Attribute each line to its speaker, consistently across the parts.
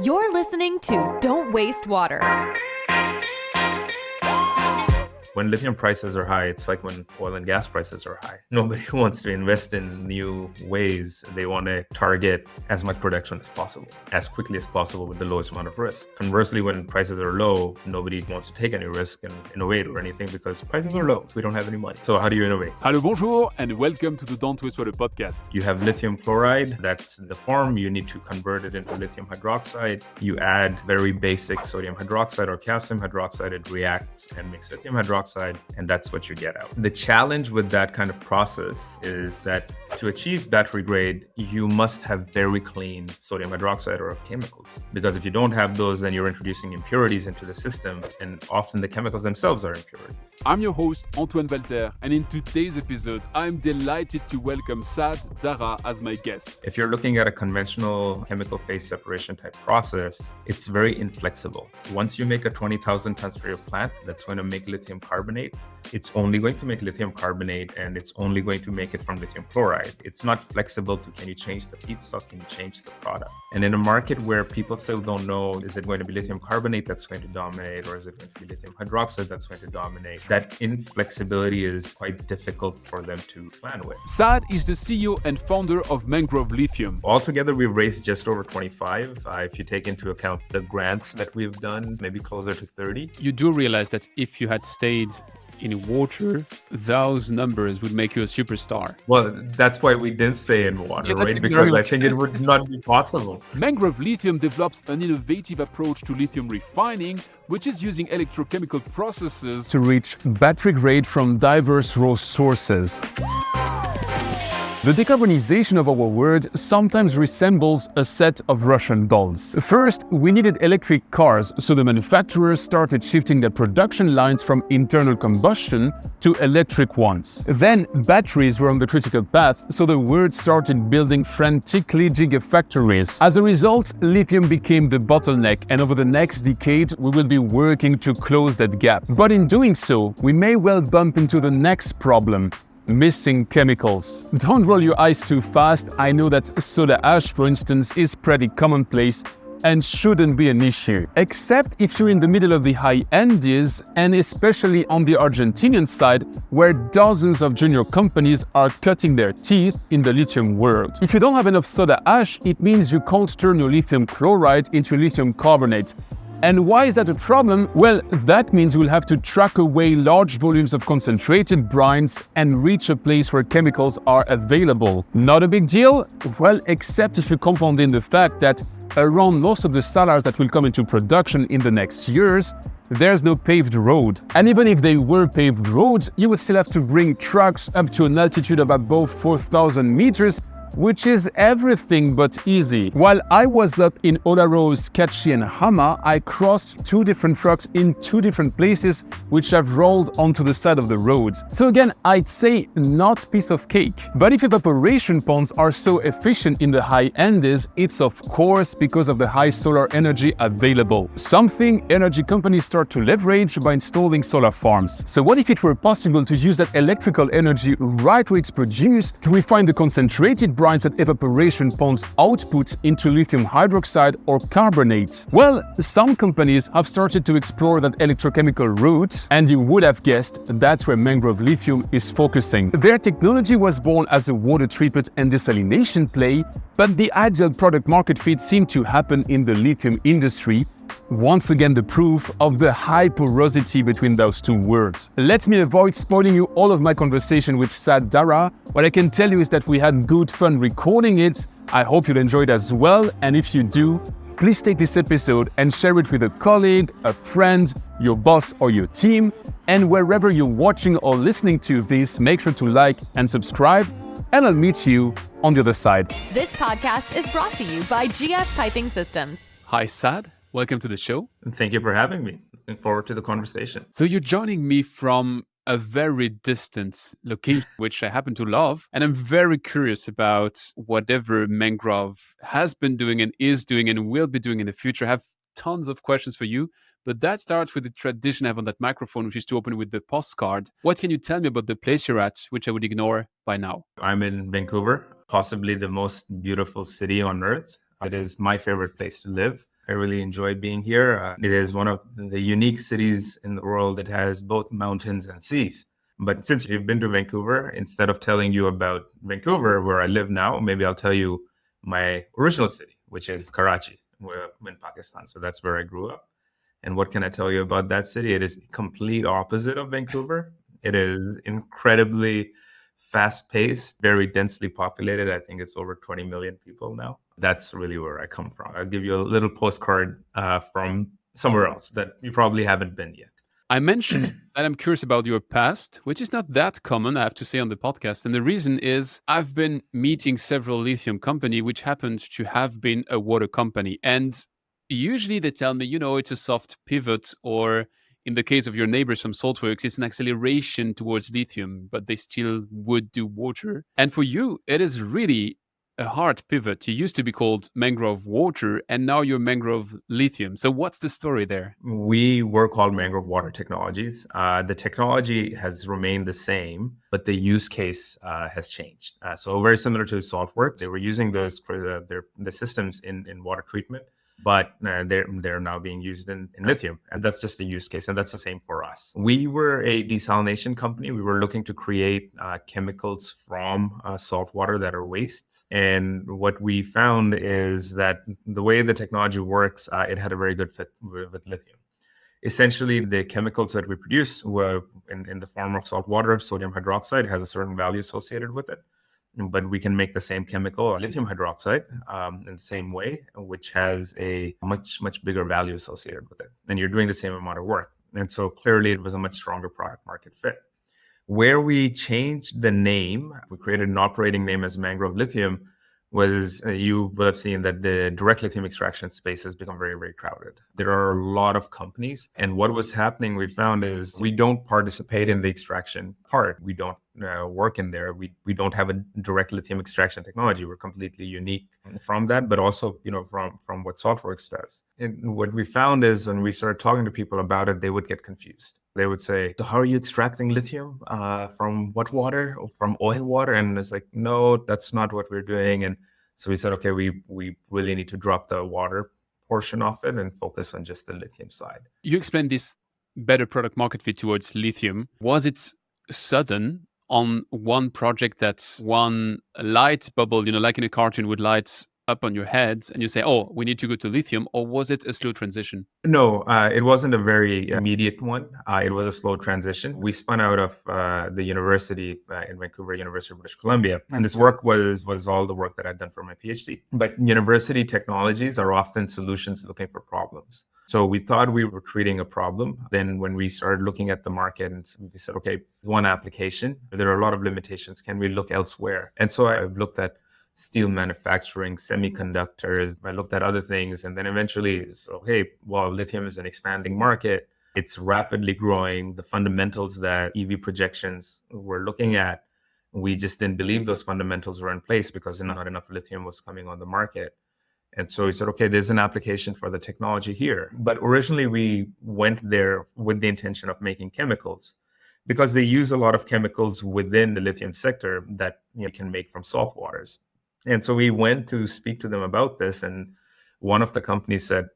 Speaker 1: You're listening to Don't Waste Water.
Speaker 2: When lithium prices are high, it's like when oil and gas prices are high. Nobody wants to invest in new ways. They want to target as much production as possible, as quickly as possible with the lowest amount of risk. Conversely, when prices are low, nobody wants to take any risk and innovate or anything because prices are low. We don't have any money. So how do you innovate?
Speaker 3: Hello, bonjour, and welcome to the Don't Waste Water podcast.
Speaker 2: You have lithium chloride, that's the form. You need to convert it into lithium hydroxide. You add very basic sodium hydroxide or calcium hydroxide. It reacts and makes lithium hydroxide, and that's what you get out. The challenge with that kind of process is that to achieve battery grade, you must have very clean sodium hydroxide or chemicals. Because if you don't have those, then you're introducing impurities into the system, and often the chemicals themselves are impurities.
Speaker 3: I'm your host, Antoine Walter, and in today's episode, I'm delighted to welcome Saad Dara as my guest.
Speaker 2: If you're looking at a conventional chemical phase separation type process, it's very inflexible. Once you make a 20,000 tons per year plant that's going to make lithium carbonate, it's only going to make lithium carbonate, and it's only going to make it from lithium chloride. It's not flexible to can you change the feedstock, can you change the product? And in a market where people still don't know, is it going to be lithium carbonate that's going to dominate, or is it going to be lithium hydroxide that's going to dominate? That inflexibility is quite difficult for them to plan with.
Speaker 3: Saad is the CEO and founder of Mangrove Lithium.
Speaker 2: Altogether, we've raised just over 25. If you take into account the grants that we've done, maybe closer to 30.
Speaker 4: You do realize that if you had stayed in water, those numbers would make you a superstar.
Speaker 2: Well, that's why we didn't stay in water, right? Because I think it would not be possible.
Speaker 3: Mangrove Lithium develops an innovative approach to lithium refining, which is using electrochemical processes
Speaker 5: to reach battery grade from diverse raw sources. The decarbonization of our world sometimes resembles a set of Russian dolls. First, we needed electric cars, so the manufacturers started shifting their production lines from internal combustion to electric ones. Then, batteries were on the critical path, so the world started building frantically gigafactories. As a result, lithium became the bottleneck, and over the next decade, we will be working to close that gap. But in doing so, we may well bump into the next problem: missing chemicals. Don't roll your eyes too fast. I know that soda ash, for instance, is pretty commonplace and shouldn't be an issue. Except if you're in the middle of the high Andes, and especially on the Argentinian side, where dozens of junior companies are cutting their teeth in the lithium world. If you don't have enough soda ash, it means you can't turn your lithium chloride into lithium carbonate. And why is that a problem? Well, that means we'll have to truck away large volumes of concentrated brines and reach a place where chemicals are available. Not a big deal? Well, except if you compound in the fact that around most of the salars that will come into production in the next years, there's no paved road. And even if they were paved roads, you would still have to bring trucks up to an altitude of above 4,000 meters, which is everything but easy. While I was up in Olaroz, Kachi and Hama, I crossed two different trucks in two different places which have rolled onto the side of the road. So again, I'd say not piece of cake. But if evaporation ponds are so efficient in the high Andes, it's of course because of the high solar energy available. Something energy companies start to leverage by installing solar farms. So what if it were possible to use that electrical energy right where it's produced to refine the concentrated brines that evaporation ponds output into lithium hydroxide or carbonate? Well, some companies have started to explore that electrochemical route, and you would have guessed that's where Mangrove Lithium is focusing. Their technology was born as a water treatment and desalination play, but the ideal product market fit seemed to happen in the lithium industry. Once again, the proof of the high porosity between those two worlds. Let me avoid spoiling you all of my conversation with Saad Dara. What I can tell you is that we had good fun recording it. I hope you'll enjoy it as well. And if you do, please take this episode and share it with a colleague, a friend, your boss or your team. And wherever you're watching or listening to this, make sure to like and subscribe. And I'll meet you on the other side.
Speaker 1: This podcast is brought to you by GF Piping Systems.
Speaker 4: Hi, Saad. Welcome to the show.
Speaker 2: Thank you for having me. Looking forward to the conversation.
Speaker 4: So you're joining me from a very distant location, which I happen to love. And I'm very curious about whatever Mangrove has been doing and is doing and will be doing in the future. I have tons of questions for you, but that starts with the tradition I have on that microphone, which is to open with the postcard. What can you tell me about the place you're at, which I would ignore by now?
Speaker 2: I'm in Vancouver, possibly the most beautiful city on earth. It is my favorite place to live. I really enjoy being here. It is one of the unique cities in the world that has both mountains and seas. But since you've been to Vancouver, instead of telling you about Vancouver, where I live now, maybe I'll tell you my original city, which is Karachi, in Pakistan. So that's where I grew up. And what can I tell you about that city? It is the complete opposite of Vancouver. It is incredibly fast-paced, very densely populated. I think it's over 20 million people now. That's really where I come from. I'll give you a little postcard from somewhere else that you probably haven't been yet.
Speaker 4: I mentioned that I'm curious about your past, which is not that common, I have to say, on the podcast. And the reason is I've been meeting several lithium companies which happened to have been a water company. And usually they tell me, it's a soft pivot, or in the case of your neighbors from Saltworks, it's an acceleration towards lithium, but they still would do water. And for you, it is really a hard pivot. You used to be called Mangrove Water, and now you're Mangrove Lithium. So what's the story there?
Speaker 2: We were called Mangrove Water Technologies. The technology has remained the same, but the use case has changed. So very similar to Saltworks, they were using those for the systems in water treatment, but they're now being used in lithium. And that's just a use case. And that's the same for us. We were a desalination company. We were looking to create chemicals from salt water that are wastes. And what we found is that the way the technology works, it had a very good fit with lithium. Essentially, the chemicals that we produce were in the form of salt water. Sodium hydroxide has a certain value associated with it. But we can make the same chemical, lithium hydroxide, in the same way, which has a much, much bigger value associated with it. And you're doing the same amount of work. And so clearly it was a much stronger product market fit. Where we changed the name, we created an operating name as Mangrove Lithium, was you will have seen that the direct lithium extraction space has become very, very crowded. There are a lot of companies. And what was happening, we found, is we don't participate in the extraction part. We don't work in there. We don't have a direct lithium extraction technology. We're completely unique from that, but also, from what Saltworks does. And what we found is when we started talking to people about it, they would get confused. They would say, so how are you extracting lithium? From what water? From oil water? And it's like, no, that's not what we're doing. And so we said, okay, we really need to drop the water portion of it and focus on just the lithium side.
Speaker 4: You explained this better product market fit towards lithium. Was it sudden on one project that one light bubble, like in a cartoon, would light up on your head and you say, oh, we need to go to lithium? Or was it a slow transition?
Speaker 2: No, it wasn't a very immediate one. It was a slow transition. We spun out of the university in Vancouver, University of British Columbia. And this work was all the work that I'd done for my PhD. But university technologies are often solutions looking for problems. So we thought we were treating a problem. Then when we started looking at the market, and we said, okay, one application, there are a lot of limitations. Can we look elsewhere? And so I've looked at steel manufacturing, semiconductors. I looked at other things. And then eventually, lithium is an expanding market. It's rapidly growing. The fundamentals that EV projections were looking at, we just didn't believe those fundamentals were in place because not enough lithium was coming on the market. And so we said, okay, there's an application for the technology here. But originally we went there with the intention of making chemicals because they use a lot of chemicals within the lithium sector that you can make from salt waters. And so we went to speak to them about this. And one of the companies said,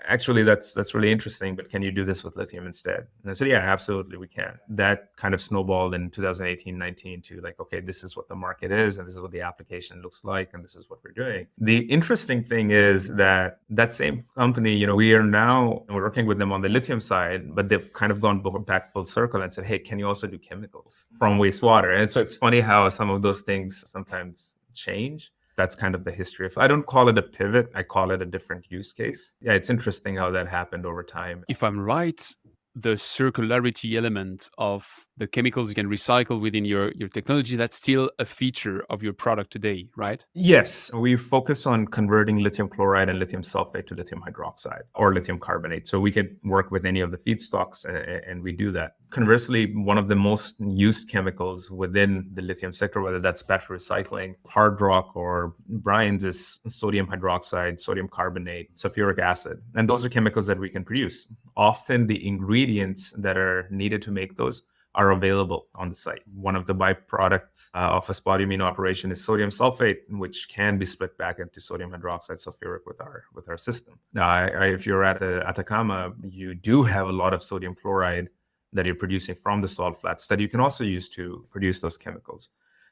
Speaker 2: actually, that's really interesting, but can you do this with lithium instead? And I said, yeah, absolutely, we can. That kind of snowballed in 2018-19 to okay, this is what the market is, and this is what the application looks like, and this is what we're doing. The interesting thing is that same company, we are now working with them on the lithium side, but they've kind of gone back full circle and said, hey, can you also do chemicals from wastewater? And so it's funny how some of those things sometimes change. That's kind of the history of. I don't call it a pivot. I call it a different use case. Yeah, it's interesting how that happened over time.
Speaker 4: If I'm right, the circularity element of the chemicals you can recycle within your technology, that's still a feature of your product today, right?
Speaker 2: Yes, we focus on converting lithium chloride and lithium sulfate to lithium hydroxide or lithium carbonate. So we can work with any of the feedstocks and we do that. Conversely, one of the most used chemicals within the lithium sector, whether that's battery recycling, hard rock, or brines, is sodium hydroxide, sodium carbonate, sulfuric acid. And those are chemicals that we can produce. Often the ingredients that are needed to make those are available on the site. One of the byproducts of a spodumene operation is sodium sulfate, which can be split back into sodium hydroxide sulfuric with our system. Now, if you're at the Atacama, you do have a lot of sodium chloride that you're producing from the salt flats that you can also use to produce those chemicals.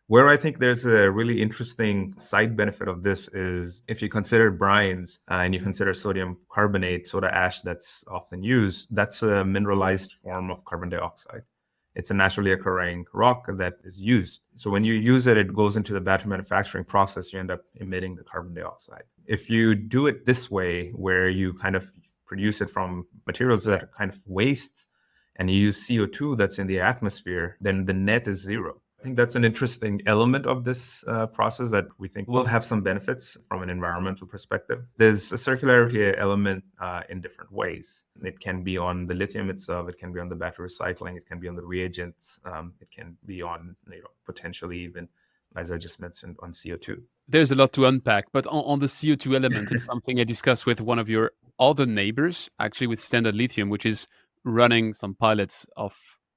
Speaker 2: Where I think there's a really interesting side benefit of this is if you consider brines and you consider sodium carbonate, soda ash that's often used, that's a mineralized form of carbon dioxide. It's a naturally occurring rock that is used. So when you use it, it goes into the battery manufacturing process, you end up emitting the carbon dioxide. If you do it this way, where you kind of produce it from materials that are kind of wastes, and you use CO2 that's in the atmosphere, then the net is zero. I think that's an interesting element of this process that we think will have some benefits from an environmental perspective. There's a circularity element in different ways. It can be on the lithium itself, it can be on the battery recycling, it can be on the reagents, it can be on, potentially even, as I just mentioned, on CO2.
Speaker 4: There's a lot to unpack, but on the CO2 element, it's something I discussed with one of your other neighbors, actually with Standard Lithium, which is running some pilots of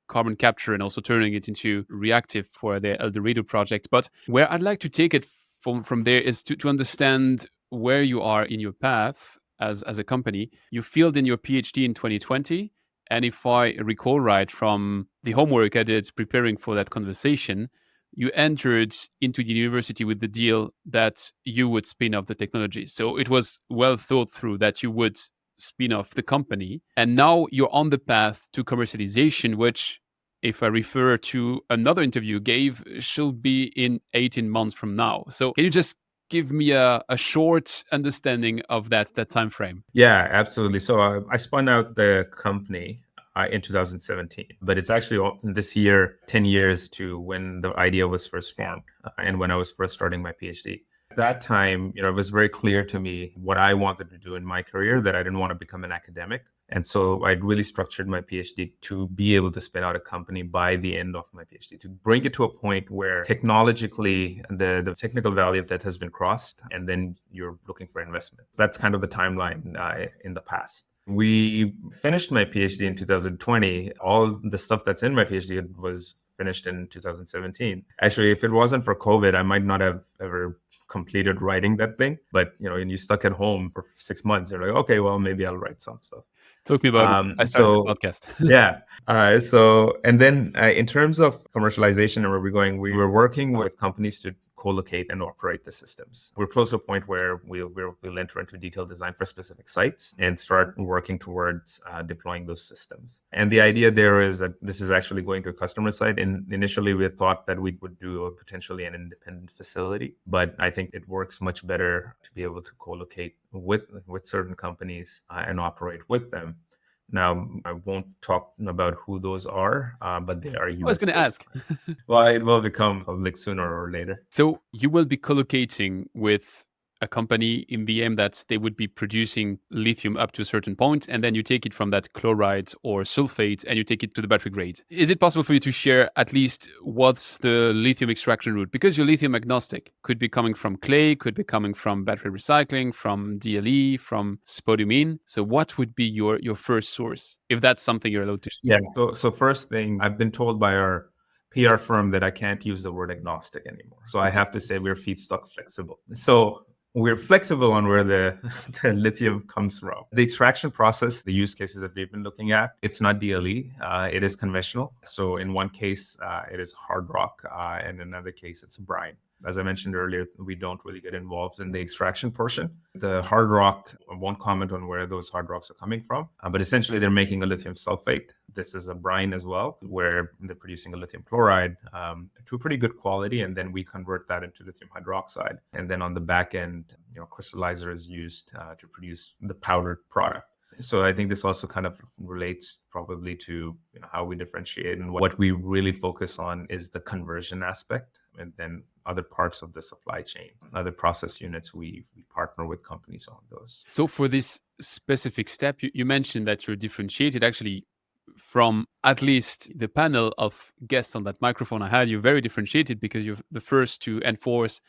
Speaker 4: carbon capture and also turning it into reactive for their El Dorado project. But where I'd like to take it from there is to understand where you are in your path as a company. You filled in your PhD in 2020. And if I recall right from the homework I did preparing for that conversation, you entered into the university with the deal that you would spin off the technology. So it was well thought through that you would spin off the company. And now you're on the path to commercialization, which, if I refer to another interview you gave, should be in 18 months from now. So can you just give me a short understanding of that time frame?
Speaker 2: Yeah, absolutely. So I spun out the company in 2017, but it's actually this year, 10 years to when the idea was first formed and when I was first starting my PhD. At that time, it was very clear to me what I wanted to do in my career, that I didn't want to become an academic. And so I'd really structured my PhD to be able to spin out a company by the end of my PhD, to bring it to a point where technologically the technical value of that has been crossed, and then you're looking for investment. That's kind of the timeline in the past. We finished my PhD in 2020. All the stuff that's in my PhD was finished in 2017. Actually, if it wasn't for COVID, I might not have ever completed writing that thing. But, and you stuck at home for 6 months. You're like, okay, well, maybe I'll write some stuff.
Speaker 4: Talk me about it. I started the podcast.
Speaker 2: Yeah. And then in terms of commercialization and where we're going, we were working with companies to co-locate and operate the systems. We're close to a point where we'll enter into detailed design for specific sites and start working towards deploying those systems. And the idea there is that this is actually going to a customer site. And initially, we had thought that we would do potentially an independent facility, but I think it works much better to be able to co-locate with certain companies and operate with them. Now, I won't talk about who those are, but they are US.
Speaker 4: I was going to ask.
Speaker 2: Well, it will become public sooner or later.
Speaker 4: So you will be co-locating with a company in the aim that they would be producing lithium up to a certain point, and then you take it from that chloride or sulfate and you take it to the battery grade. Is it possible for you to share at least what's the lithium extraction route? Because you're lithium agnostic. Could be coming from clay, could be coming from battery recycling, from DLE, from spodumene. So what would be your first source, if that's something you're allowed to share?
Speaker 2: Yeah. So first thing, I've been told by our PR firm that I can't use the word agnostic anymore. So I have to say we're feedstock flexible. So we're flexible on where the lithium comes from. The extraction process, the use cases that we've been looking at, it's not DLE, it is conventional. So in one case, it is hard rock, and in another case, it's brine. As I mentioned earlier, we don't really get involved in the extraction portion. The hard rock, I won't comment on where those hard rocks are coming from, but essentially they're making a lithium sulfate. This is a brine as well, where they're producing a lithium chloride to a pretty good quality, and then we convert that into lithium hydroxide. And then on the back end, crystallizer is used to produce the powdered product. So I think this also kind of relates probably to how we differentiate, and what we really focus on is the conversion aspect, and then other parts of the supply chain, other process units, we partner with companies on those.
Speaker 4: So for this specific step, you mentioned that you're differentiated actually from at least the panel of guests on that microphone I had. You're very differentiated because you're the first to enforce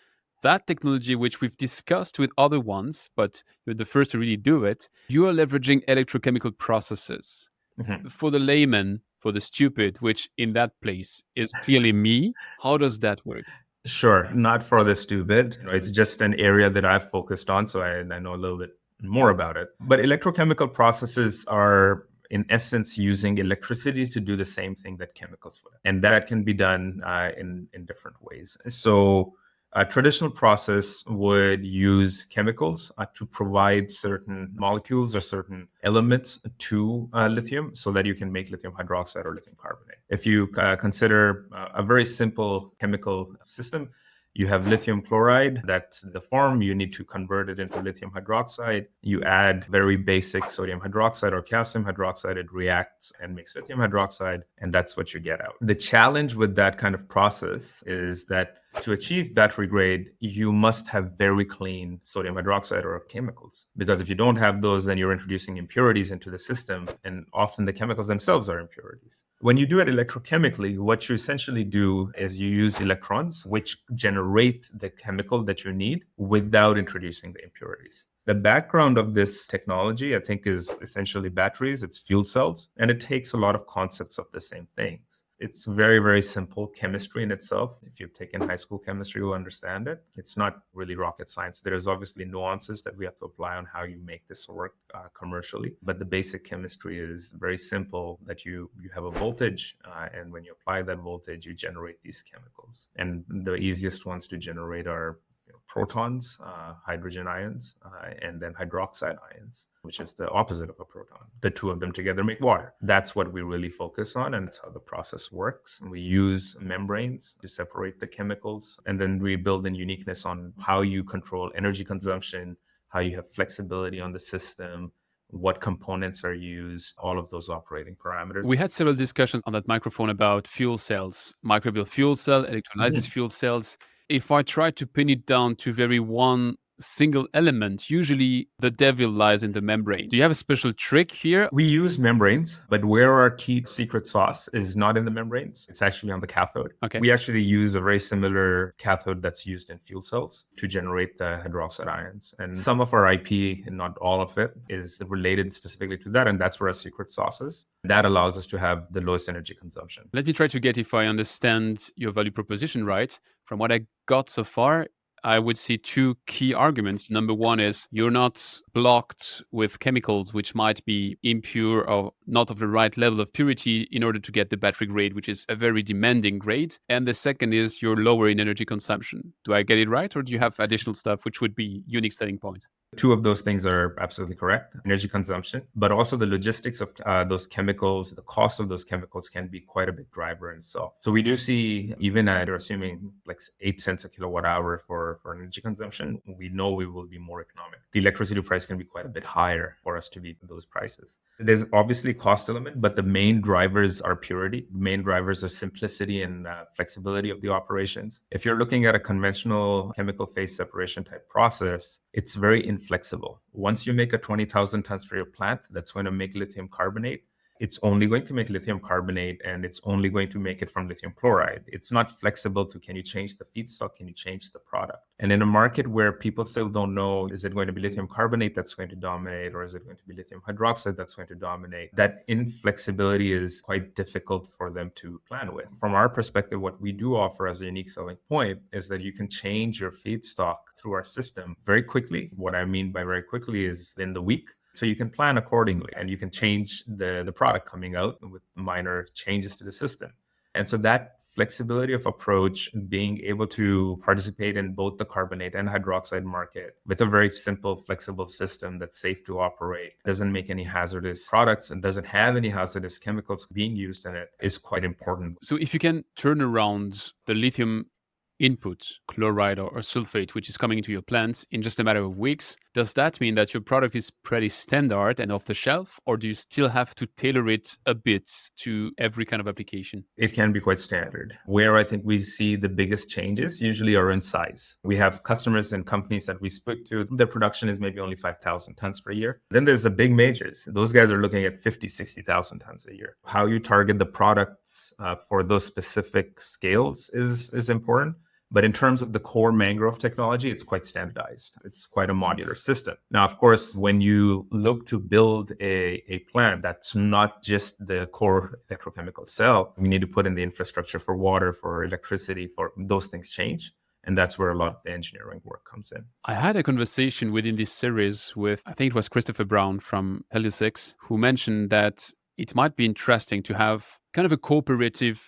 Speaker 4: that technology, which we've discussed with other ones, but you're the first to really do it. You are leveraging electrochemical processes. Mm-hmm. For the layman, for the stupid, which in that place is clearly me. How does that work?
Speaker 2: Sure, not for the stupid. It's just an area that I've focused on, so I know a little bit more about it. But electrochemical processes are, in essence, using electricity to do the same thing that chemicals would. And that can be done in different ways. So a traditional process would use chemicals to provide certain molecules or certain elements to lithium so that you can make lithium hydroxide or lithium carbonate. If you consider a very simple chemical system, you have lithium chloride, that's the form. You need to convert it into lithium hydroxide. You add very basic sodium hydroxide or calcium hydroxide, it reacts and makes lithium hydroxide, and that's what you get out. The challenge with that kind of process is that to achieve battery grade, you must have very clean sodium hydroxide or chemicals. Because if you don't have those, then you're introducing impurities into the system, and often the chemicals themselves are impurities. When you do it electrochemically, what you essentially do is you use electrons, which generate the chemical that you need without introducing the impurities. The background of this technology, I think, is essentially batteries, it's fuel cells, and it takes a lot of concepts of the same things. It's very, very simple chemistry in itself. If you've taken high school chemistry, you'll understand it. It's not really rocket science. There's obviously nuances that we have to apply on how you make this work commercially. But the basic chemistry is very simple, that you have a voltage, and when you apply that voltage, you generate these chemicals. And the easiest ones to generate are protons, hydrogen ions, and then hydroxide ions, which is the opposite of a proton. The two of them together make water. That's what we really focus on, and that's how the process works. We use membranes to separate the chemicals, and then we build in uniqueness on how you control energy consumption, how you have flexibility on the system, what components are used, all of those operating parameters.
Speaker 4: We had several discussions on that microphone about fuel cells, microbial fuel cell, electrolysis fuel cells. If I try to pin it down to very one single element, usually the devil lies in the membrane. Do you have a special trick here?
Speaker 2: We use membranes, but where our key secret sauce is not in the membranes, it's actually on the cathode.
Speaker 4: Okay.
Speaker 2: We actually use a very similar cathode that's used in fuel cells to generate the hydroxide ions. And some of our IP, and not all of it, is related specifically to that, and that's where our secret sauce is. That allows us to have the lowest energy consumption.
Speaker 4: Let me try to get if I understand your value proposition right. From what I got so far, I would see two key arguments. Number one is you're not blocked with chemicals which might be impure or not of the right level of purity in order to get the battery grade, which is a very demanding grade. And the second is you're lower in energy consumption. Do I get it right? Or do you have additional stuff which would be unique selling points?
Speaker 2: Two of those things are absolutely correct. Energy consumption, but also the logistics of those chemicals, the cost of those chemicals can be quite a big driver in itself. So we do see, even at, or assuming like 8 cents a kilowatt hour for energy consumption, we know we will be more economic. The electricity price can be quite a bit higher for us to beat those prices. There's obviously a cost element, but the main drivers are purity. The main drivers are simplicity and flexibility of the operations. If you're looking at a conventional chemical phase separation type process, it's very inflexible. Once you make a 20,000 tons per year plant that's going to make lithium carbonate, it's only going to make lithium carbonate, and it's only going to make it from lithium chloride. It's not flexible to, can you change the feedstock? Can you change the product? And in a market where people still don't know, is it going to be lithium carbonate that's going to dominate, or is it going to be lithium hydroxide that's going to dominate? That inflexibility is quite difficult for them to plan with. From our perspective, what we do offer as a unique selling point is that you can change your feedstock through our system very quickly. What I mean by very quickly is in the week. So you can plan accordingly, and you can change the product coming out with minor changes to the system. And so that flexibility of approach, being able to participate in both the carbonate and hydroxide market with a very simple, flexible system that's safe to operate, doesn't make any hazardous products, and doesn't have any hazardous chemicals being used in it, is quite important.
Speaker 4: So if you can turn around the lithium input, chloride or sulfate, which is coming into your plants in just a matter of weeks, does that mean that your product is pretty standard and off the shelf, or do you still have to tailor it a bit to every kind of application?
Speaker 2: It can be quite standard. Where I think we see the biggest changes usually are in size. We have customers and companies that we speak to, their production is maybe only 5,000 tons per year. Then there's the big majors. Those guys are looking at 50, 60,000 tons a year. How you target the products for those specific scales is important. But in terms of the core mangrove technology, it's quite standardized. It's quite a modular system. Now, of course, when you look to build a plant that's not just the core electrochemical cell, we need to put in the infrastructure for water, for electricity, for those things change. And that's where a lot of the engineering work comes in.
Speaker 4: I had a conversation within this series with, I think it was Christopher Brown from Heliosix, who mentioned that it might be interesting to have kind of a cooperative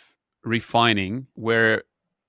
Speaker 4: refining where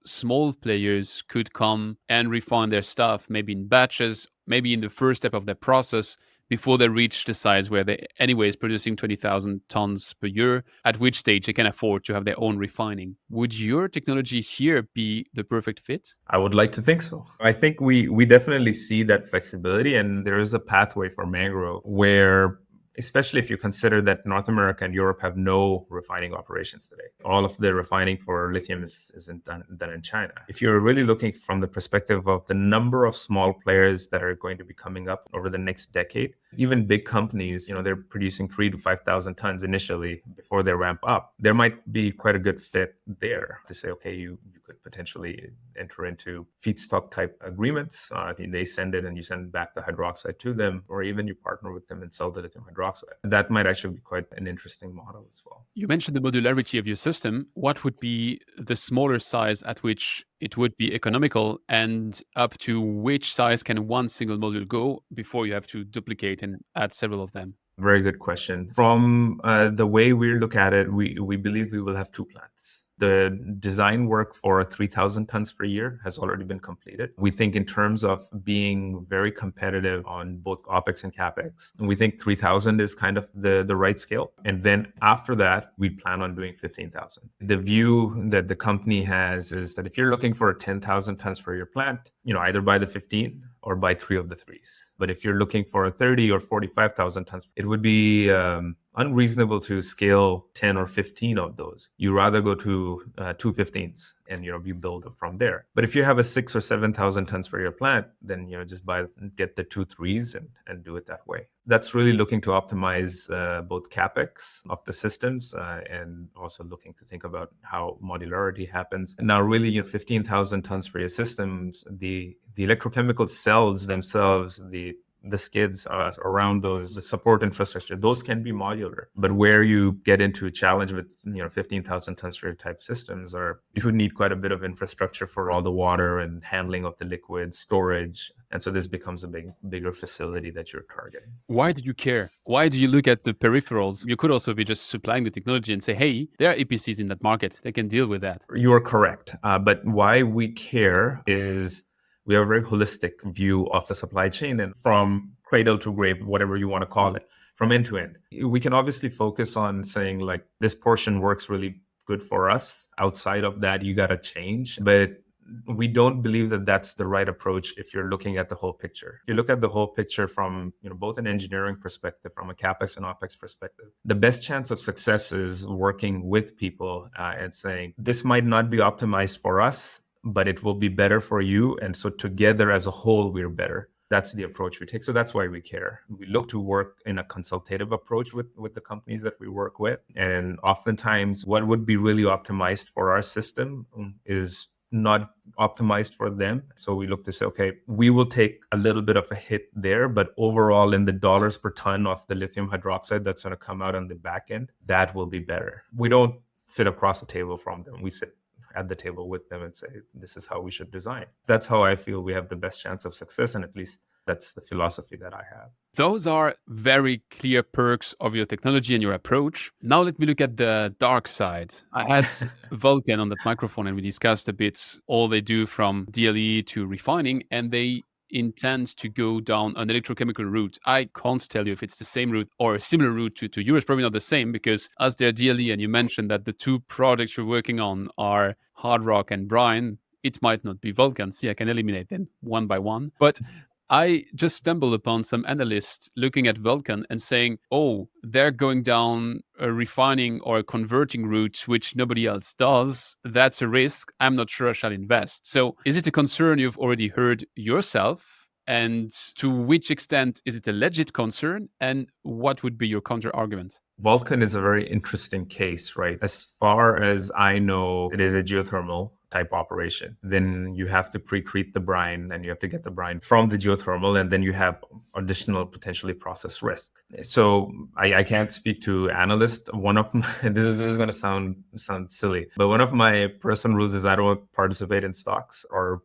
Speaker 4: small players could come and refine their stuff, maybe in batches, maybe in the first step of their process, before they reach the size where they anyways producing 20,000 tons per year, at which stage they can afford to have their own refining. Would your technology here be the perfect fit?
Speaker 2: I would like to think so. I think we definitely see that flexibility, and there is a pathway for mangrove where, especially if you consider that North America and Europe have no refining operations today. All of the refining for lithium isn't done in China. If you're really looking from the perspective of the number of small players that are going to be coming up over the next decade, even big companies, they're producing 3,000 to 5,000 tons initially before they ramp up. There might be quite a good fit there to say, okay, you could potentially enter into feedstock type agreements. They send it and you send back the hydroxide to them, or even you partner with them and sell the lithium hydroxide. That might actually be quite an interesting model as well.
Speaker 4: You mentioned the modularity of your system. What would be the smaller size at which it would be economical, and up to which size can one single module go before you have to duplicate and add several of them?
Speaker 2: Very good question. From the way we look at it, we believe we will have two plants. The design work for 3,000 tons per year has already been completed. We think in terms of being very competitive on both OPEX and CAPEX, we think 3,000 is kind of the right scale. And then after that, we plan on doing 15,000. The view that the company has is that if you're looking for a 10,000 tons per year plant, either buy the 15 or buy 3 of the 3s. But if you're looking for a 30 or 45,000 tons, it would be unreasonable to scale 10 or 15 of those. You rather go to 2 15s and you build up from there. But if you have a 6,000 or 7,000 tons per year plant, then just get the 2 3s and do it that way. That's really looking to optimize both capex of the systems and also looking to think about how modularity happens. And now, really, 15,000 tons per year systems, the electrochemical cells themselves, the skids around those, the support infrastructure, those can be modular. But where you get into a challenge with 15,000 tons per year type systems, or you would need quite a bit of infrastructure for all the water and handling of the liquid storage. And so this becomes a bigger facility that you're targeting.
Speaker 4: Why do you care? Why do you look at the peripherals? You could also be just supplying the technology and say, hey, there are EPCs in that market. They can deal with that.
Speaker 2: You are correct. But why we care is we have a very holistic view of the supply chain, and from cradle to grave, whatever you want to call it, from end to end. We can obviously focus on saying, like, this portion works really good for us. Outside of that, you got to change. But we don't believe that that's the right approach if you're looking at the whole picture. If you look at the whole picture from both an engineering perspective, from a CapEx and OpEx perspective, the best chance of success is working with people and saying, this might not be optimized for us, but it will be better for you. And so together as a whole, we're better. That's the approach we take. So that's why we care. We look to work in a consultative approach with the companies that we work with. And oftentimes what would be really optimized for our system is not optimized for them. So we look to say, okay, we will take a little bit of a hit there, but overall in the dollars per ton of the lithium hydroxide that's going to come out on the back end, that will be better. We don't sit across the table from them. We sit at the table with them and say, this is how we should design. That's how I feel we have the best chance of success. And at least that's the philosophy that I have.
Speaker 4: Those are very clear perks of your technology and your approach. Now let me look at the dark side. I had Vulcan on that microphone and we discussed a bit all they do from DLE to refining, and they intend to go down an electrochemical route. I can't tell you if it's the same route or a similar route to yours, probably not the same, because as they're DLE and you mentioned that the two products you're working on are hard rock and brine, it might not be Vulcan. See, I can eliminate them one by one. But I just stumbled upon some analysts looking at Vulcan and saying, oh, they're going down a refining or a converting route, which nobody else does. That's a risk. I'm not sure I shall invest. So is it a concern you've already heard yourself? And to which extent is it a legit concern? And what would be your counter argument?
Speaker 2: Vulcan is a very interesting case, right? As far as I know, it is a geothermal type operation. Then you have to pre-treat the brine, and you have to get the brine from the geothermal, and then you have additional potentially process risk. So I can't speak to analysts. One of my, this is going to sound silly, but one of my personal rules is I don't participate in stocks or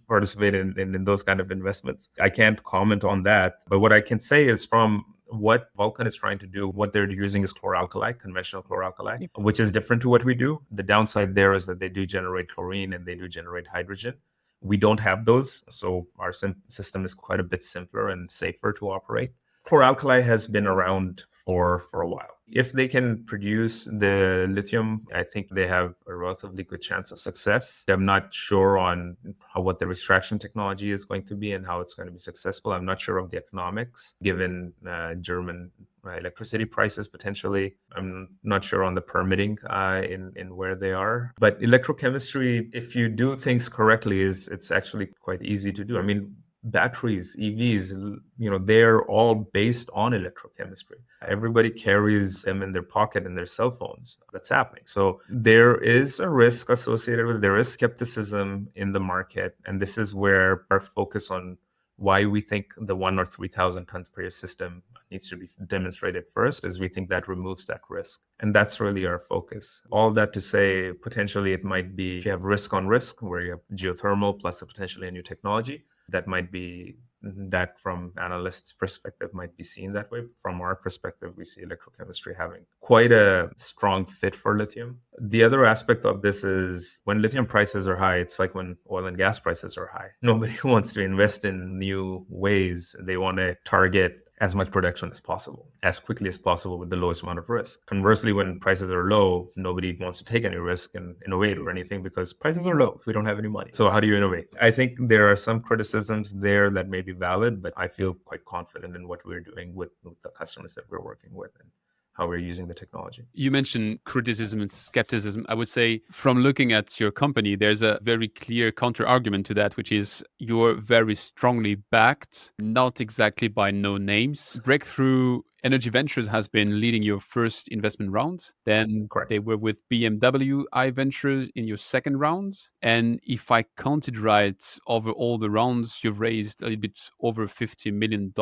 Speaker 2: participate in those kind of investments. I can't comment on that, but what I can say is from what Vulcan is trying to do, what they're using is chlor-alkali, conventional chlor-alkali, which is different to what we do. The downside there is that they do generate chlorine and they do generate hydrogen. We don't have those, so our system is quite a bit simpler and safer to operate. Chlor-alkali has been around for a while. If they can produce the lithium, I think they have a relatively good chance of success. I'm not sure on what the extraction technology is going to be and how it's going to be successful. I'm not sure of the economics, given German electricity prices potentially. I'm not sure on the permitting in where they are. But electrochemistry, if you do things correctly, it's actually quite easy to do. I mean, batteries, EVs, they're all based on electrochemistry. Everybody carries them in their pocket in their cell phones. That's happening. So there is a risk associated with it. There is skepticism in the market. And this is where our focus on why we think the 1,000 or 3,000 tons per year system needs to be demonstrated first, is we think that removes that risk. And that's really our focus. All that to say, potentially it might be, if you have risk on risk, where you have geothermal plus potentially a new technology, that might be, that from analysts' perspective might be seen that way. From our perspective, we see electrochemistry having quite a strong fit for lithium. The other aspect of this is when lithium prices are high, it's like when oil and gas prices are high. Nobody wants to invest in new ways. They want to target as much production as possible, as quickly as possible with the lowest amount of risk. Conversely, when prices are low, nobody wants to take any risk and innovate or anything because prices are low. We don't have any money. So how do you innovate? I think there are some criticisms there that may be valid, but I feel quite confident in what we're doing with the customers that we're working with and how we're using the technology.
Speaker 4: You mentioned criticism and skepticism. I would say from looking at your company, there's a very clear counter argument to that, which is you're very strongly backed, not exactly by no names. Breakthrough Energy Ventures has been leading your first investment round. Then
Speaker 2: Correct.
Speaker 4: They were with BMW I Ventures in your second round. And if I counted right, over all the rounds, you've raised a little bit over $50 million.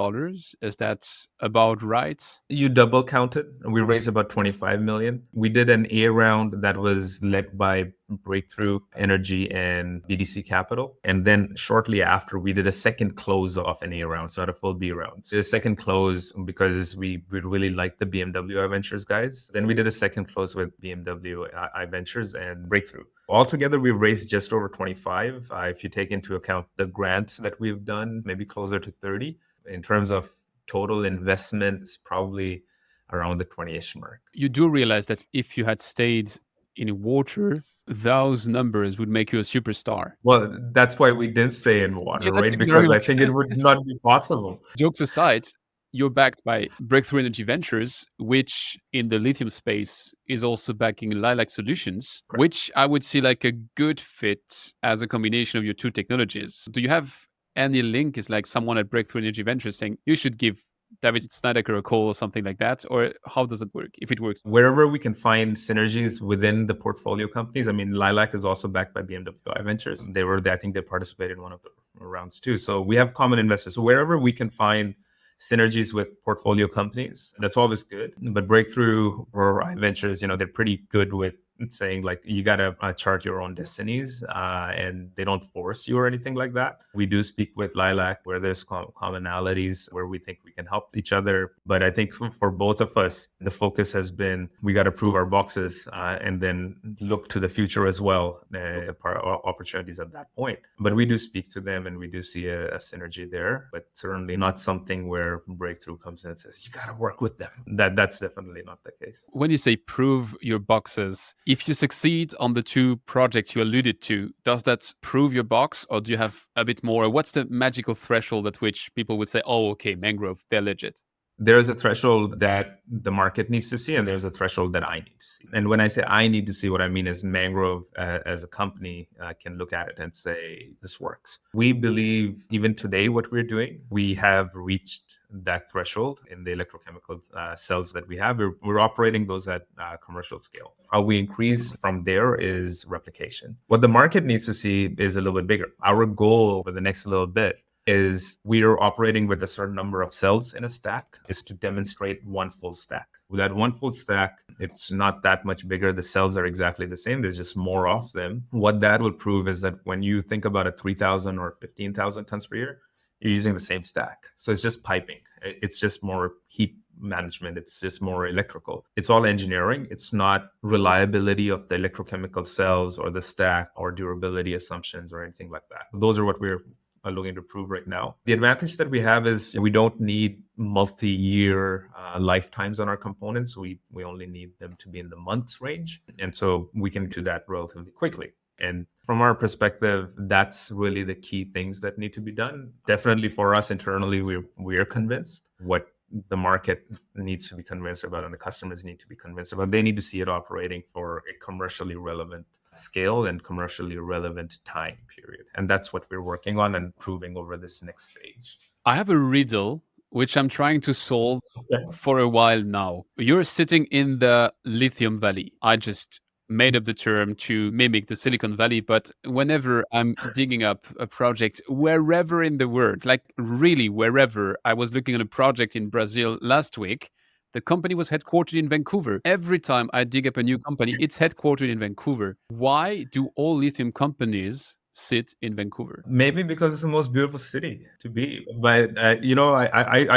Speaker 4: Is that about right?
Speaker 2: You double counted. We raised about 25 million. We did an A round that was led by Breakthrough Energy and BDC Capital. And then shortly after, we did a second close of an A round, so not a full B round. So a second close because we really liked the BMW I Ventures guys. Then we did a second close with BMW I Ventures and Breakthrough. Altogether, we raised just over 25. If you take into account the grants that we've done, maybe closer to 30. In terms of total investment, it's probably around the 20-ish mark.
Speaker 4: You do realize that if you had stayed in water, those numbers would make you a superstar.
Speaker 2: Well, that's why we didn't stay in water,
Speaker 4: Yeah, that's
Speaker 2: right? Because I
Speaker 4: ignorant.
Speaker 2: think it would not be possible.
Speaker 4: Jokes aside, you're backed by Breakthrough Energy Ventures, which in the lithium space is also backing Lilac Solutions,
Speaker 2: Correct.
Speaker 4: which I would see like a good fit as a combination of your two technologies. Do you have any link? Is like someone at Breakthrough Energy Ventures saying you should give David Snyder a call or something like that? Or how does it work, if it works?
Speaker 2: Wherever we can find synergies within the portfolio companies. I mean, Lilac is also backed by BMW I Ventures. I think they participated in one of the rounds too. So we have common investors. So wherever we can find synergies with portfolio companies, that's always good. But Breakthrough or I Ventures, they're pretty good with saying like, you got to chart your own destinies, and they don't force you or anything like that. We do speak with Lilac where there's commonalities where we think we can help each other. But I think for both of us, the focus has been, we got to prove our boxes and then look to the future as well, opportunities at that point. But we do speak to them and we do see a synergy there, but certainly not something where Breakthrough comes in and says, you got to work with them. That's definitely not the case.
Speaker 4: When you say prove your boxes, if you succeed on the two projects you alluded to, does that prove your box, or do you have a bit more? What's the magical threshold at which people would say, oh, okay, Mangrove, they're legit?
Speaker 2: There's a threshold that the market needs to see, and there's a threshold that I need to see. And when I say I need to see, what I mean is Mangrove as a company can look at it and say, this works. We believe even today what we're doing, we have reached that threshold in the electrochemical cells that we have. We're operating those at commercial scale. How we increase from there is replication. What the market needs to see is a little bit bigger. Our goal for the next little bit is we are operating with a certain number of cells in a stack is to demonstrate one full stack. With that one full stack, it's not that much bigger. The cells are exactly the same. There's just more of them. What that will prove is that when you think about a 3,000 or 15,000 tons per year, you're using the same stack. So it's just piping. It's just more heat management. It's just more electrical. It's all engineering. It's not reliability of the electrochemical cells or the stack or durability assumptions or anything like that. Those are what we're looking to prove right now. The advantage that we have is we don't need multi-year lifetimes on our components. We only need them to be in the months range. And so we can do that relatively quickly. And from our perspective, that's really the key things that need to be done. Definitely for us internally, we're convinced. What the market needs to be convinced about and the customers need to be convinced about, they need to see it operating for a commercially relevant scale and commercially relevant time period. And that's what we're working on and proving over this next stage.
Speaker 4: I have a riddle which I'm trying to solve for a while now. You're sitting in the Lithium Valley. I just made up the term to mimic the Silicon Valley, but whenever I'm digging up a project wherever in the world, like really wherever, I was looking at a project in Brazil last week. The company was headquartered in Vancouver. Every time I dig up a new company, it's headquartered in Vancouver. Why do all lithium companies sit in Vancouver?
Speaker 2: Maybe because it's the most beautiful city to be. But, I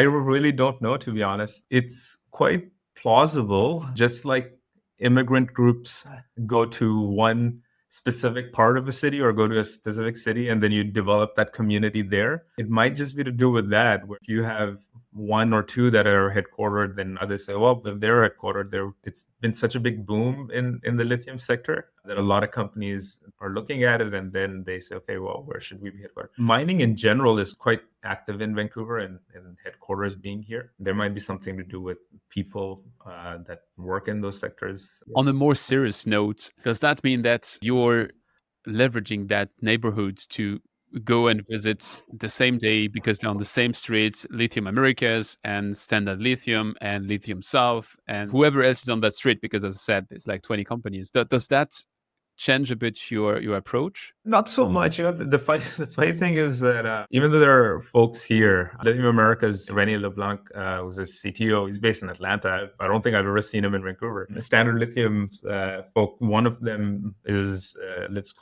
Speaker 2: really don't know, to be honest. It's quite plausible, just like immigrant groups go to one specific part of a city or go to a specific city and then you develop that community there. It might just be to do with that, where if you have one or two that are headquartered, then others say, well, if they're headquartered there, it's been such a big boom in the lithium sector that a lot of companies are looking at it and then they say, okay, well, where should we be headquartered? Mining in general is quite active in Vancouver and headquarters being here. There might be something to do with people that work in those sectors.
Speaker 4: On a more serious note, does that mean that you're leveraging that neighborhood to go and visit the same day because they're on the same streets, Lithium Americas and Standard Lithium and Lithium South and whoever else is on that street? Because as I said, it's like 20 companies. Does that change a bit your approach?
Speaker 2: Not so much. The funny thing is that even though there are folks here, Lithium America's Rene LeBlanc, who's a CTO, he's based in Atlanta. I don't think I've ever seen him in Vancouver. The Standard Lithium folk, one of them lives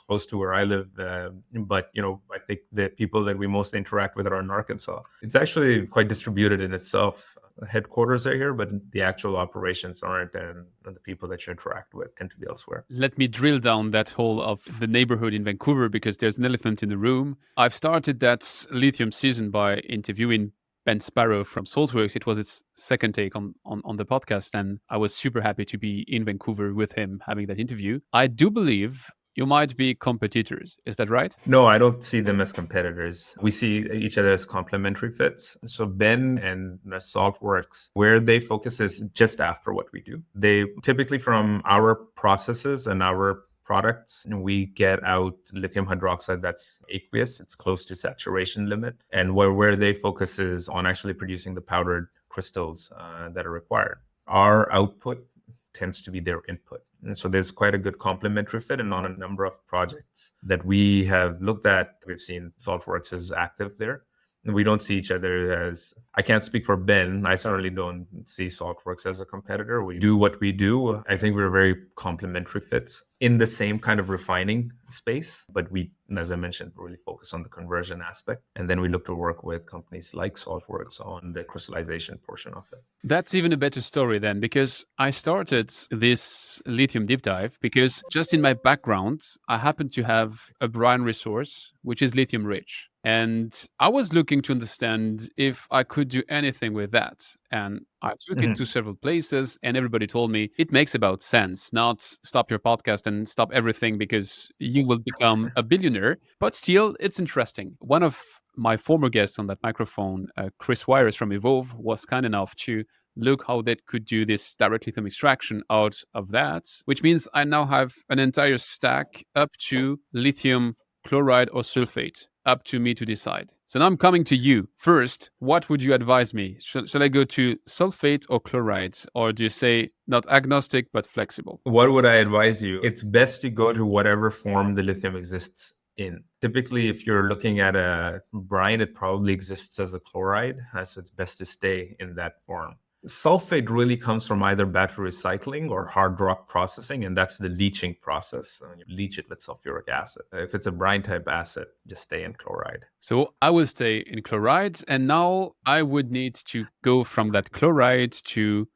Speaker 2: close to where I live, but I think the people that we most interact with are in Arkansas. It's actually quite distributed in itself. Headquarters are here, but the actual operations aren't, and the people that you interact with tend to be elsewhere.
Speaker 4: Let me drill down that hole of the neighborhood in Vancouver because there's an elephant in the room. I've started that lithium season by interviewing Ben Sparrow from Saltworks. It was its second take on the podcast, and I was super happy to be in Vancouver with him having that interview. I do believe you might be competitors. Is that right?
Speaker 2: No, I don't see them as competitors. We see each other as complementary fits. So Ben and Saltworks, where they focus is just after what we do. They typically from our processes and our products, we get out lithium hydroxide that's aqueous. It's close to saturation limit. And where they focus is on actually producing the powdered crystals that are required. Our output tends to be their input. And so there's quite a good complementary fit. And on a number of projects that we have looked at, we've seen Saltworks is active there. And we don't see each other as, I can't speak for Ben. I certainly don't see Saltworks as a competitor. We do what we do. I think we're very complementary fits in the same kind of refining space. But we, as I mentioned, really focus on the conversion aspect. And then we look to work with companies like Saltworks on the crystallization portion of it.
Speaker 4: That's even a better story then, because I started this lithium deep dive because just in my background, I happen to have a brine resource, which is lithium rich. And I was looking to understand if I could do anything with that. And I took it to several places and everybody told me it makes about sense, not stop your podcast and stop everything because you will become a billionaire. But still, it's interesting. One of my former guest on that microphone, Chris Wires from Evolve, was kind enough to look how they could do this direct lithium extraction out of that, which means I now have an entire stack up to lithium chloride or sulfate, up to me to decide. So now I'm coming to you. First, what would you advise me? Should I go to sulfate or chloride? Or do you say not agnostic, but flexible?
Speaker 2: What would I advise you? It's best to go to whatever form the lithium exists in. Typically, if you're looking at a brine, it probably exists as a chloride, so it's best to stay in that form. Sulfate really comes from either battery recycling or hard rock processing, and that's the leaching process. You leach it with sulfuric acid. If it's a brine type acid, just stay in chloride.
Speaker 4: So I will stay in chloride, and now I would need to go from that chloride to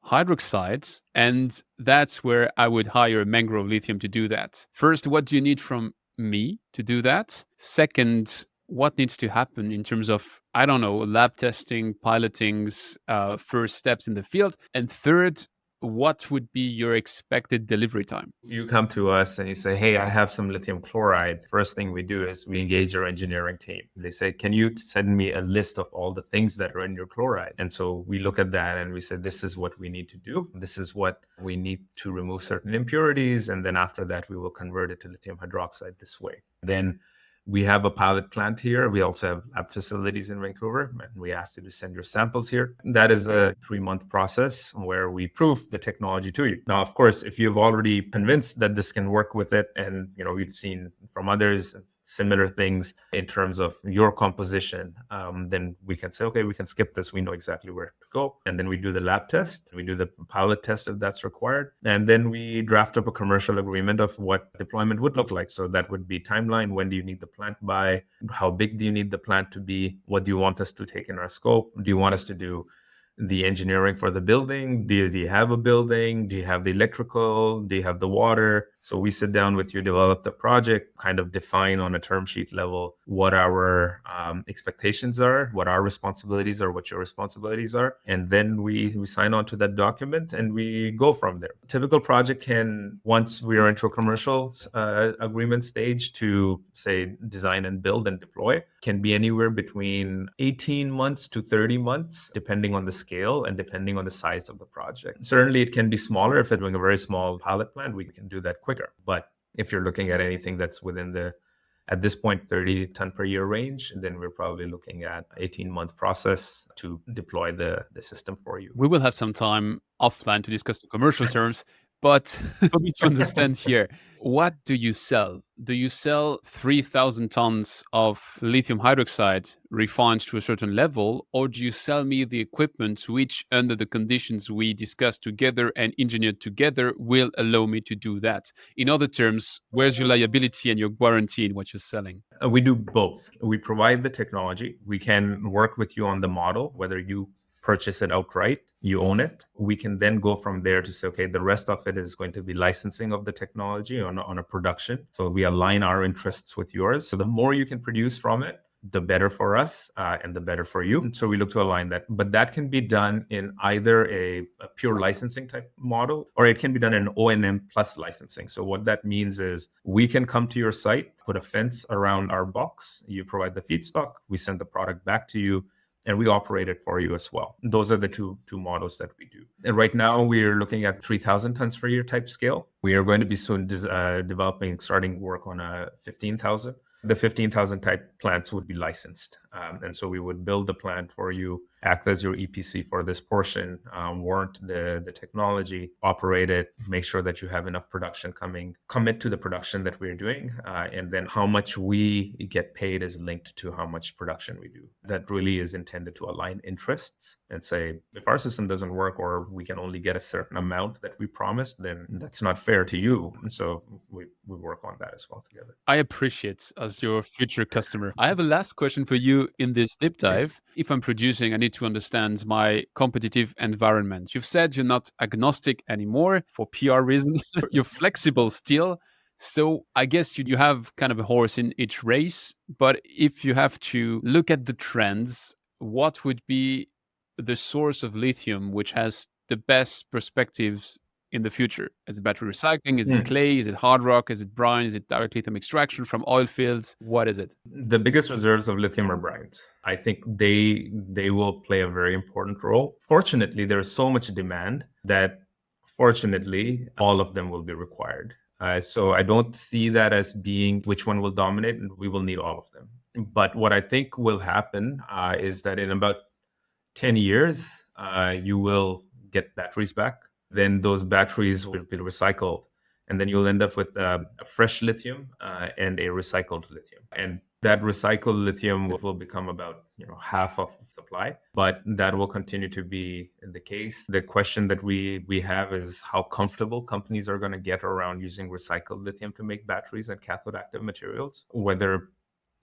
Speaker 4: hydroxide, and that's where I would hire Mangrove Lithium to do that. First, what do you need from me to do that? Second, what needs to happen in terms of, I don't know, lab testing, pilotings, first steps in the field? And third, what would be your expected delivery time?
Speaker 2: You come to us and you say, hey, I have some lithium chloride. First thing we do is we engage our engineering team. They say, can you send me a list of all the things that are in your chloride? And so we look at that and we say, this is what we need to do. This is what we need to remove certain impurities. And then after that, we will convert it to lithium hydroxide this way. Then we have a pilot plant here. We also have lab facilities in Vancouver, and we asked you to send your samples here. That is a 3-month process where we prove the technology to you. Now, of course, if you've already convinced that this can work with it, and we've seen from others similar things in terms of your composition, then we can say, okay, we can skip this. We know exactly where to go. And then we do the lab test. We do the pilot test if that's required. And then we draft up a commercial agreement of what deployment would look like. So that would be timeline. When do you need the plant by? How big do you need the plant to be? What do you want us to take in our scope? Do you want us to do the engineering for the building? Do you have a building? Do you have the electrical? Do you have the water? So we sit down with you, develop the project, kind of define on a term sheet level what our expectations are, what our responsibilities are, what your responsibilities are. And then we sign on to that document and we go from there. A typical project can, once we are into a commercial agreement stage to say design and build and deploy, can be anywhere between 18 months to 30 months, depending on the scale and depending on the size of the project. Certainly it can be smaller. If it's doing a very small pilot plant, we can do that quicker. But if you're looking at anything that's within the, at this point, 30 ton per year range, then we're probably looking at 18-month process to deploy the system for you.
Speaker 4: We will have some time offline to discuss the commercial terms, but for me to understand here, what do you sell? Do you sell 3,000 tons of lithium hydroxide refined to a certain level, or do you sell me the equipment which, under the conditions we discussed together and engineered together, will allow me to do that? In other terms, where's your liability and your guarantee in what you're selling?
Speaker 2: We do both. We provide the technology. We can work with you on the model, whether you purchase it outright, you own it. We can then go from there to say, okay, the rest of it is going to be licensing of the technology on a production. So we align our interests with yours. So the more you can produce from it, the better for us and the better for you. So we look to align that. But that can be done in either a pure licensing type model, or it can be done in O&M plus licensing. So what that means is we can come to your site, put a fence around our box, you provide the feedstock, we send the product back to you, and we operate it for you as well. Those are the two models that we do. And right now we're looking at 3,000 tons per year type scale. We are going to be soon starting work on a 15,000. The 15,000 type plants would be licensed. And so we would build the plant for you, act as your EPC for this portion, warrant the technology, operate it, make sure that you have enough production coming, commit to the production that we're doing. And then how much we get paid is linked to how much production we do. That really is intended to align interests and say, if our system doesn't work or we can only get a certain amount that we promised, then that's not fair to you. And so we work on that as well together.
Speaker 4: I appreciate as your future customer. I have a last question for you in this deep dive. Yes. If I'm producing, I need to understand my competitive environment. You've said you're not agnostic anymore for PR reasons. You're flexible still. So I guess you have kind of a horse in each race. But if you have to look at the trends, what would be the source of lithium which has the best perspectives in the future? Is it battery recycling? Is it clay? Is it hard rock? Is it brine? Is it direct lithium extraction from oil fields? What is it?
Speaker 2: The biggest reserves of lithium are brines. I think they will play a very important role. Fortunately, there is so much demand that fortunately all of them will be required. So I don't see that as being which one will dominate, and we will need all of them. But what I think will happen is that in about 10 years, you will get batteries back. Then those batteries will be recycled. And then you'll end up with a fresh lithium and a recycled lithium. And that recycled lithium will become about half of the supply, but that will continue to be the case. The question that we have is how comfortable companies are going to get around using recycled lithium to make batteries and cathode active materials, whether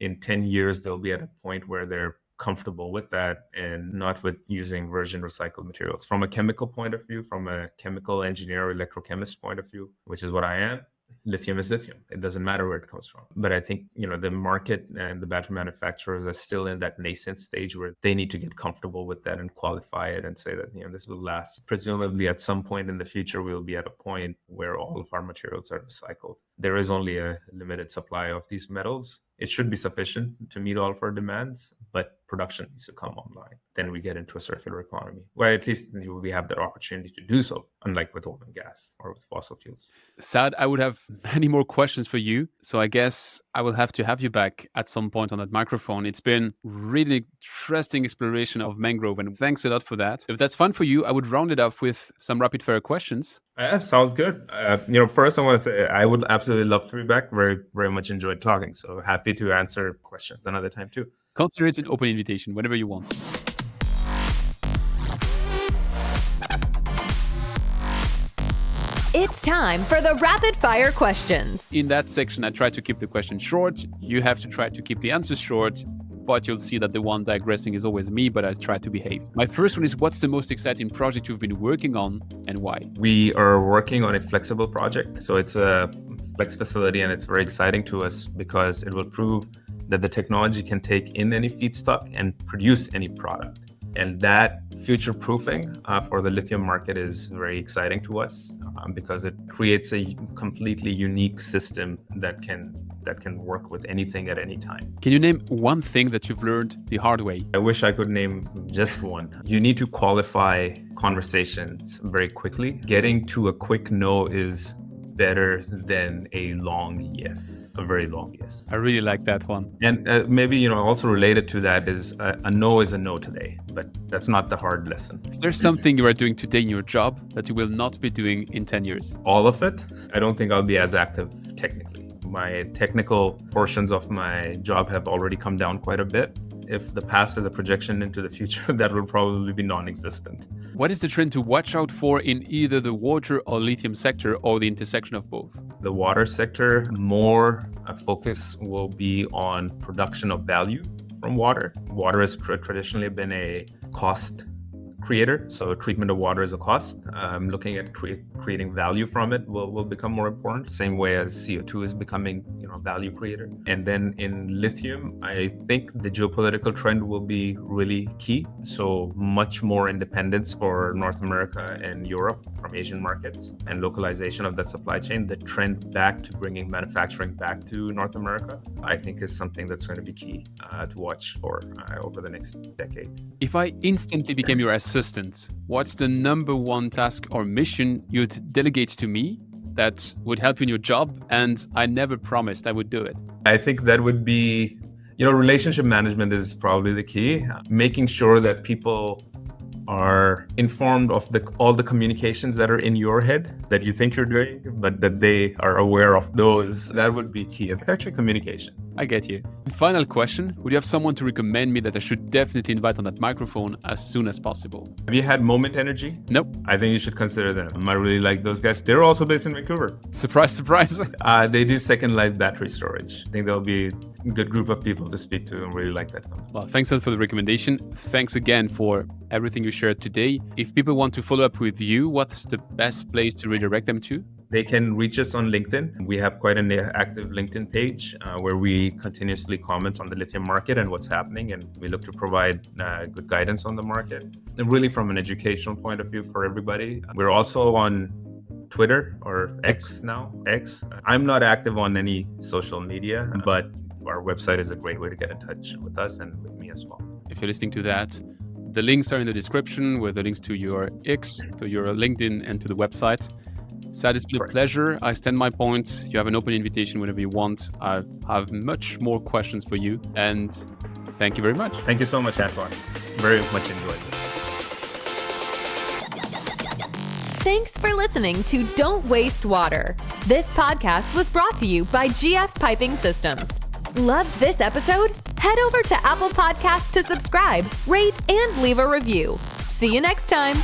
Speaker 2: in 10 years they'll be at a point where they're comfortable with that and not with using virgin recycled materials. From a chemical point of view, from a chemical engineer or electrochemist point of view, which is what I am, lithium is lithium. It doesn't matter where it comes from. But I think, the market and the battery manufacturers are still in that nascent stage where they need to get comfortable with that and qualify it and say that, this will last. Presumably at some point in the future, we'll be at a point where all of our materials are recycled. There is only a limited supply of these metals. It should be sufficient to meet all of our demands, but production needs to come online. Then we get into a circular economy, where at least we have that opportunity to do so, unlike with oil and gas or with fossil fuels.
Speaker 4: Saad, I would have many more questions for you. So I guess I will have to have you back at some point on that microphone. It's been really interesting exploration of mangrove, and thanks a lot for that. If that's fun for you, I would round it off with some rapid fire questions.
Speaker 2: Sounds good. First I want to say I would absolutely love to be back. Very, very much enjoyed talking. So happy to answer questions another time too.
Speaker 4: Consider it an open invitation whenever you want.
Speaker 1: It's time for the rapid fire questions.
Speaker 4: In that section, I try to keep the question short. You have to try to keep the answers short, but you'll see that the one digressing is always me, but I try to behave. My first one is, what's the most exciting project you've been working on and why?
Speaker 2: We are working on a flexible project. So it's a flex facility, and it's very exciting to us because it will prove that the technology can take in any feedstock and produce any product. And that future proofing for the lithium market is very exciting to us because it creates a completely unique system that can work with anything at any time.
Speaker 4: Can you name one thing that you've learned the hard way?
Speaker 2: I wish I could name just one. You need to qualify conversations very quickly. Getting to a quick no is better than a long yes, a very long yes.
Speaker 4: I really like that one.
Speaker 2: And maybe, also related to that is a no is a no today, but that's not the hard lesson.
Speaker 4: Is there something you are doing today in your job that you will not be doing in 10 years?
Speaker 2: All of it. I don't think I'll be as active technically. My technical portions of my job have already come down quite a bit. If the past is a projection into the future, that will probably be non-existent.
Speaker 4: What is the trend to watch out for in either the water or lithium sector, or the intersection of both?
Speaker 2: The water sector, more focus will be on production of value from water. Water has traditionally been a cost creator, so treatment of water is a cost. Looking at creating value from it will become more important, same way as CO2 is becoming a value creator. And then in lithium, I think the geopolitical trend will be really key. So much more independence for North America and Europe from Asian markets, and localization of that supply chain. The trend back to bringing manufacturing back to North America, I think, is something that's going to be key to watch for over the next decade.
Speaker 4: If I instantly became your assistant, what's the number one task or mission you'd delegate to me that would help you in your job, and I never promised I would do it?
Speaker 2: I think that would be, relationship management is probably the key. Making sure that people are informed of all the communications that are in your head that you think you're doing, but that they are aware of those. That would be key. Actually, communication.
Speaker 4: I get you. Final question. Would you have someone to recommend me that I should definitely invite on that microphone as soon as possible?
Speaker 2: Have you had Moment Energy?
Speaker 4: Nope.
Speaker 2: I think you should consider them. I really like those guys. They're also based in Vancouver.
Speaker 4: Surprise, surprise.
Speaker 2: They do second life battery storage. I think they'll be a good group of people to speak to and really like that company.
Speaker 4: Well, thanks a lot for the recommendation. Thanks again for everything you shared today. If people want to follow up with you, what's the best place to redirect them to?
Speaker 2: They can reach us on LinkedIn. We have quite an active LinkedIn page where we continuously comment on the lithium market and what's happening, and we look to provide good guidance on the market, and really from an educational point of view for everybody. We're also on Twitter or X now. X. I'm not active on any social media, but our website is a great way to get in touch with us and with me as well.
Speaker 4: If you're listening to that, the links are in the description with the links to your X, to your LinkedIn, and to the website. Saad, it's been a pleasure. I stand my point. You have an open invitation whenever you want. I have much more questions for you. And thank you very much.
Speaker 2: Thank you so much, Antoine. Very much enjoyed this.
Speaker 1: Thanks for listening to Don't Waste Water. This podcast was brought to you by GF Piping Systems. Loved this episode? Head over to Apple Podcasts to subscribe, rate, and leave a review. See you next time.